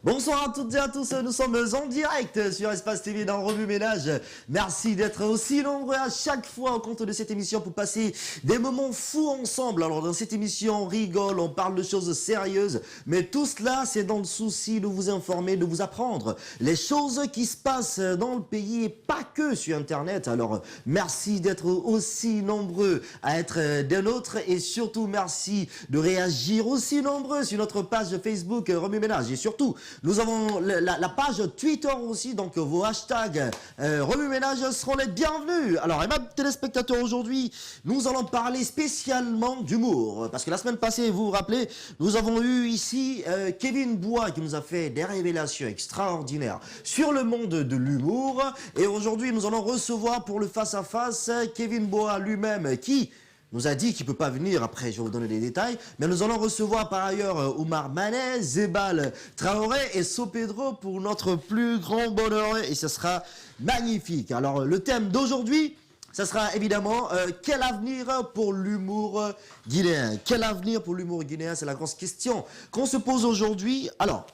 Bonsoir à toutes et à tous, nous sommes en direct sur Espace TV dans Remue Ménage. Merci d'être aussi nombreux à chaque fois au compte de cette émission pour passer des moments fous ensemble. Alors dans cette émission, on rigole, on parle de choses sérieuses, mais tout cela c'est dans le souci de vous informer, de vous apprendre les choses qui se passent dans le pays et pas que sur Internet. Alors merci d'être aussi nombreux à être des nôtres et surtout merci de réagir aussi nombreux sur notre page Facebook Remue Ménage et surtout nous avons la page Twitter aussi, donc vos hashtags Remue Ménage seront les bienvenus. Alors, aimable téléspectateurs, aujourd'hui, nous allons parler spécialement d'humour. Parce que la semaine passée, vous vous rappelez, nous avons eu ici Kevin Bois qui nous a fait des révélations extraordinaires sur le monde de l'humour. Et aujourd'hui, nous allons recevoir pour le face-à-face Kevin Bois lui-même qui nous a dit qu'il ne peut pas venir, après je vais vous donner les détails, mais nous allons recevoir par ailleurs Oumar Manet, Zebal Traoré et Sopedro pour notre plus grand bonheur et ce sera magnifique. Alors le thème d'aujourd'hui, ça sera évidemment quel avenir pour l'humour guinéen? Quel avenir pour l'humour guinéen? C'est la grosse question qu'on se pose aujourd'hui. Alors,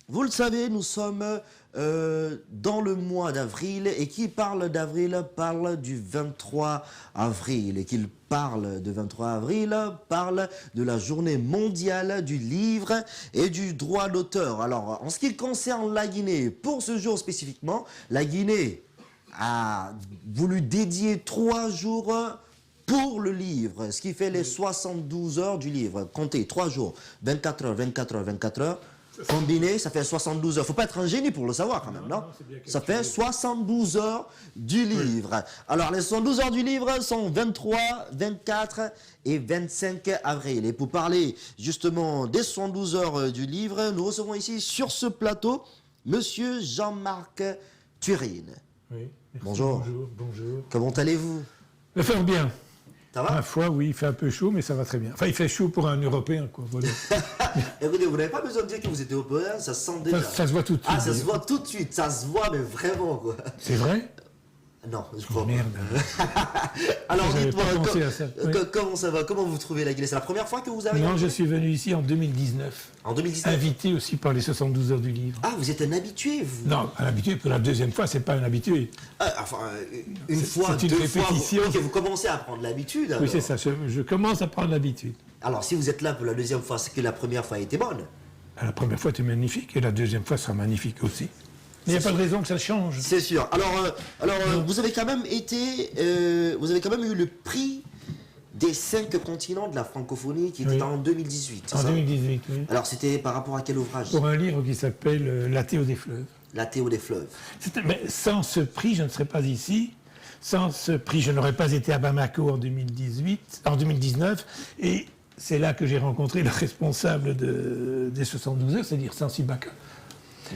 vous le savez, nous sommes dans le mois d'avril et qui parle d'avril parle du 23 avril et qu'il parle de 23 avril parle de la journée mondiale du livre et du droit d'auteur. Alors en ce qui concerne la Guinée, pour ce jour spécifiquement, la Guinée a voulu dédier 3 jours pour le livre, ce qui fait les 72 heures du livre. Comptez 3 jours, 24 heures, 24 heures, 24 heures. Combiné, ça fait 72 heures. Faut pas être un génie pour le savoir quand même, non? Ça fait 72 heures du livre. Oui. Alors, les 72 heures du livre sont 23, 24 et 25 avril. Et pour parler justement des 72 heures du livre, nous recevons ici sur ce plateau Monsieur Jean-Marc Turine. Oui, merci, bonjour. Bonjour, bonjour. Comment allez-vous? Ça fait bien. Ça va? À la fois, oui, il fait un peu chaud, mais ça va très bien. Enfin, il fait chaud pour un Européen, quoi. Voilà. Écoutez, vous n'avez pas besoin de dire que vous êtes européen, ça se sent déjà. Ça se voit tout de suite. Ah, ça se voit tout de suite, ça se voit, mais vraiment, quoi. C'est vrai? Non, je crois Merde. pas. Alors, dites-moi, comment ça va? Comment vous trouvez la Guinée? C'est la première fois que vous arrivez? Non, je suis venu ici en 2019. En 2019? Invité aussi par les 72 heures du livre. Ah, vous êtes un habitué, vous? Non, un habitué, pour la deuxième fois, c'est pas un habitué. Enfin, une fois, c'est une deux répétition. fois, vous commencez à prendre l'habitude. Oui, c'est ça, je commence à prendre l'habitude. Alors, si vous êtes là pour la deuxième fois, c'est que la première fois était bonne. La première fois était magnifique, et la deuxième fois sera magnifique aussi. Il n'y a pas de raison que ça change. C'est sûr. Alors, vous avez quand même été, vous avez quand même eu le prix des 5 continents de la francophonie qui était en 2018. En 2018, oui. Alors, c'était par rapport à quel ouvrage? Pour un livre qui s'appelle La Théo des fleuves. La Théo des fleuves. Mais sans ce prix, je ne serais pas ici. Sans ce prix, je n'aurais pas été à Bamako en 2019. Et c'est là que j'ai rencontré le responsable des 72 heures, c'est-à-dire Sansi Baka.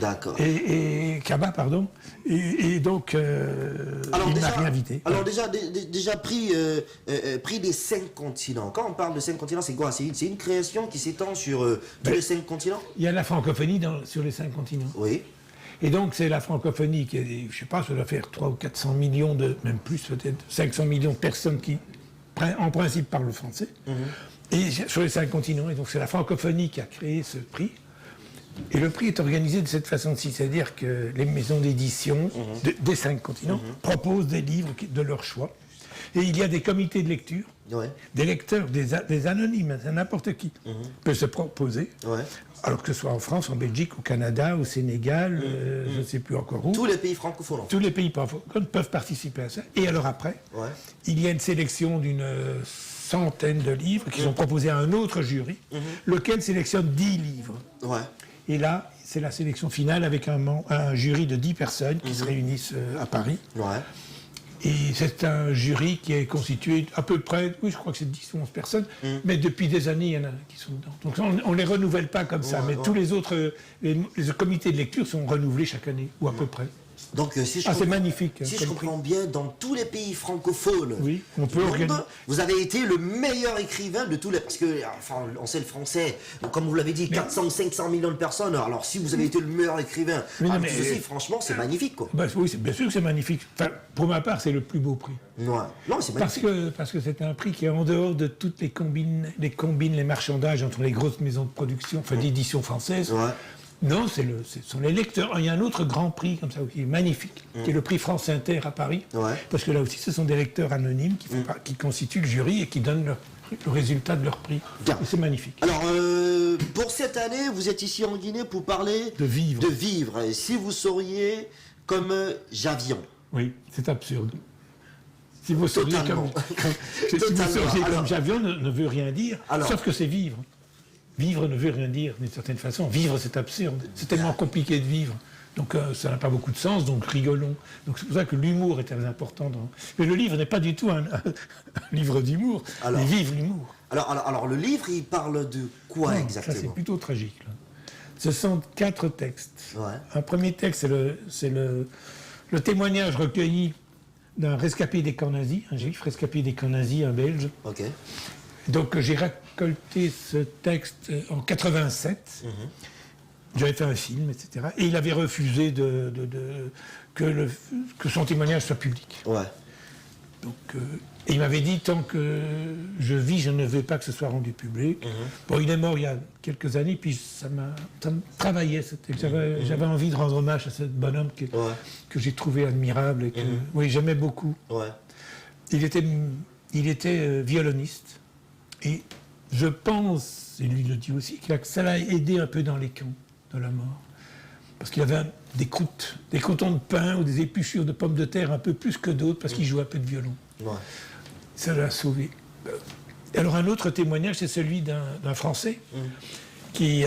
D'accord. Et Kaba, pardon. Et donc, il m'a réinvité. Alors déjà prix des 5 continents. Quand on parle de 5 continents, c'est quoi? C'est une création qui s'étend sur tous les 5 continents? Il y a la francophonie sur les 5 continents. Oui. Et donc, c'est la francophonie qui est, je sais pas, ça doit faire 300 ou 400 millions même plus peut-être, 500 millions de personnes qui, en principe, parlent le français. Et sur les 5 continents. Et donc, c'est la francophonie qui a créé ce prix. Et le prix est organisé de cette façon-ci, c'est-à-dire que les maisons d'édition des 5 continents proposent des livres de leur choix. Et il y a des comités de lecture, des lecteurs, des anonymes, n'importe qui peut se proposer. Alors que ce soit en France, en Belgique, au Canada, au Sénégal, je ne sais plus encore où. Tous les pays francophones. Tous les pays francophones peuvent participer à ça. Et alors après, il y a une sélection d'une centaine de livres qui sont proposés à un autre jury, lequel sélectionne 10 livres. Et là, c'est la sélection finale avec un jury de 10 personnes qui se réunissent à Paris. Et c'est un jury qui est constitué à peu près, oui, je crois que c'est 10 ou 11 personnes, mais depuis des années, il y en a qui sont dedans. Donc on ne les renouvelle pas comme ça, mais tous les autres, les comités de lecture sont renouvelés chaque année, ou à peu près. Donc, c'est magnifique. Si je comprends bien, dans tous les pays francophones, on peut vous avez été le meilleur écrivain de tous les... Parce que, enfin, on sait le français, comme vous l'avez dit, 400, 500 millions de personnes. Alors, si vous avez été le meilleur écrivain, ceci, franchement, c'est magnifique, quoi. Oui, bien sûr que c'est magnifique. Enfin, pour ma part, c'est le plus beau prix. Non, c'est magnifique. Parce que c'est un prix qui est en dehors de toutes les combines, les marchandages entre les grosses maisons de production, enfin d'édition française. Non, ce sont les lecteurs. Il y a un autre grand prix comme ça qui est magnifique, qui est le prix France Inter à Paris. Ouais. Parce que là aussi, ce sont des lecteurs anonymes qui constituent le jury et qui donnent le résultat de leur prix. Bien. Et c'est magnifique. Alors, pour cette année, vous êtes ici en Guinée pour parler De vivre. de vivre. Et si vous sauriez comme Javion. Oui, c'est absurde. Si vous sauriez Totalement. comme Alors- Javion ne veut rien dire, Alors- sauf que c'est vivre. Vivre ne veut rien dire d'une certaine façon. Vivre, c'est absurde. C'est tellement compliqué de vivre. Donc ça n'a pas beaucoup de sens, donc rigolons. Donc c'est pour ça que l'humour est très important. Mais le livre n'est pas du tout un livre d'humour, Alors- mais vive l'humour. Alors, le livre, il parle de quoi Non, ça c'est exactement? plutôt tragique. Là. Ce sont 4 textes. Ouais. Un premier texte, c'est le témoignage recueilli d'un rescapé des camps nazis, un juif rescapé des camps nazis, un Belge. Ok. Donc j'ai récolté ce texte en 87. J'avais fait un film, etc. Et il avait refusé que son témoignage soit public. Ouais. Donc, et il m'avait dit, tant que je vis, je ne veux pas que ce soit rendu public. Bon, il est mort il y a quelques années, puis ça me travaillait. J'avais envie de rendre hommage à ce bonhomme que j'ai trouvé admirable et que oui, j'aimais beaucoup. Ouais. Il était violoniste. Et je pense, et lui le dit aussi, que ça l'a aidé un peu dans les camps de la mort. Parce qu'il avait des croûtes, des croûtons de pain ou des épluchures de pommes de terre un peu plus que d'autres, parce qu'il jouait un peu de violon. Ouais. Ça l'a sauvé. Alors un autre témoignage, c'est celui d'un Français qui